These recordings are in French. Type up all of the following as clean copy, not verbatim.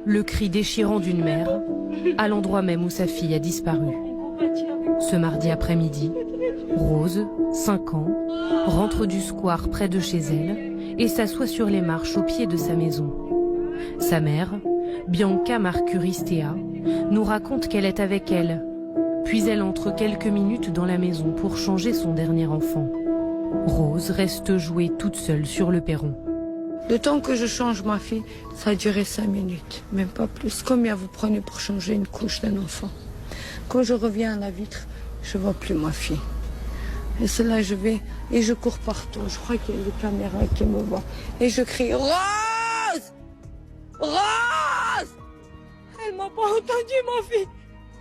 le cri déchirant d'une mère, à l'endroit même où sa fille a disparu. Ce mardi après-midi, Rose, 5 ans, rentre du square près de chez elle et s'assoit sur les marches au pied de sa maison. Sa mère, Bianca Marcuristea, nous raconte qu'elle est avec elle, puis elle entre quelques minutes dans la maison pour changer son dernier enfant. Rose reste jouée toute seule sur le perron. Le temps que je change ma fille, ça a duré 5 minutes, même pas plus. Combien vous prenez pour changer une couche d'un enfant? Quand je reviens à la vitre, je vois plus ma fille. Et c'est là je vais et je cours partout. Je crois qu'il y a des caméras qui me voient. Et je crie Rose! Rose! Elle m'a pas entendu ma fille.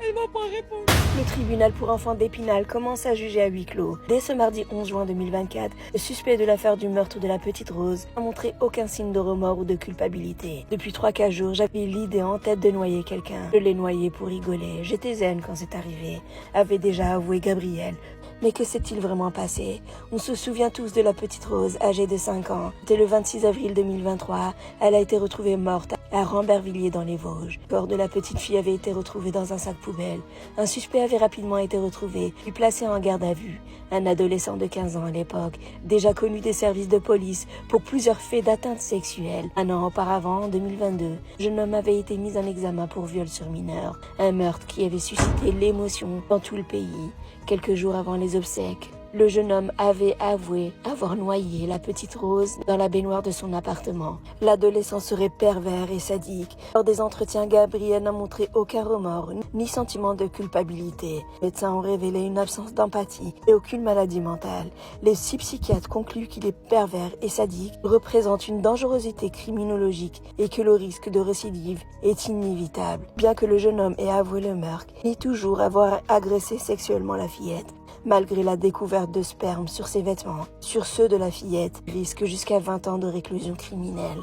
Elle m'a pas répondu. Le tribunal pour enfants d'Épinal commence à juger à huis clos. Dès ce mardi 11 juin 2024, le suspect de l'affaire du meurtre de la petite Rose n'a montré aucun signe de remords ou de culpabilité. Depuis 3-4 jours, j'avais l'idée en tête de noyer quelqu'un. Je l'ai noyé pour rigoler. J'étais zen quand c'est arrivé, avait déjà avoué Gabriel. Mais que s'est-il vraiment passé? On se souvient tous de la petite Rose, âgée de 5 ans. C'était le 26 avril 2023. Elle a été retrouvée morte à Rambervillers dans les Vosges. Le corps de la petite fille avait été retrouvé dans un sac poubelle. Un suspect avait rapidement été retrouvé, puis placé en garde à vue. Un adolescent de 15 ans à l'époque, déjà connu des services de police pour plusieurs faits d'atteinte sexuelle. Un an auparavant, en 2022, le jeune homme avait été mis en examen pour viol sur mineur. Un meurtre qui avait suscité l'émotion dans tout le pays. Quelques jours avant les obsèques, le jeune homme avait avoué avoir noyé la petite Rose dans la baignoire de son appartement. L'adolescent serait pervers et sadique. Lors des entretiens, Gabriel n'a montré aucun remords ni sentiment de culpabilité. Les médecins ont révélé une absence d'empathie et aucune maladie mentale. Les 6 psychiatres concluent qu'il est pervers et sadique, représente une dangerosité criminologique et que le risque de récidive est inévitable. Bien que le jeune homme ait avoué le meurtre, il nie toujours avoir agressé sexuellement la fillette. Malgré la découverte de sperme sur ses vêtements, sur ceux de la fillette, il risque jusqu'à 20 ans de réclusion criminelle.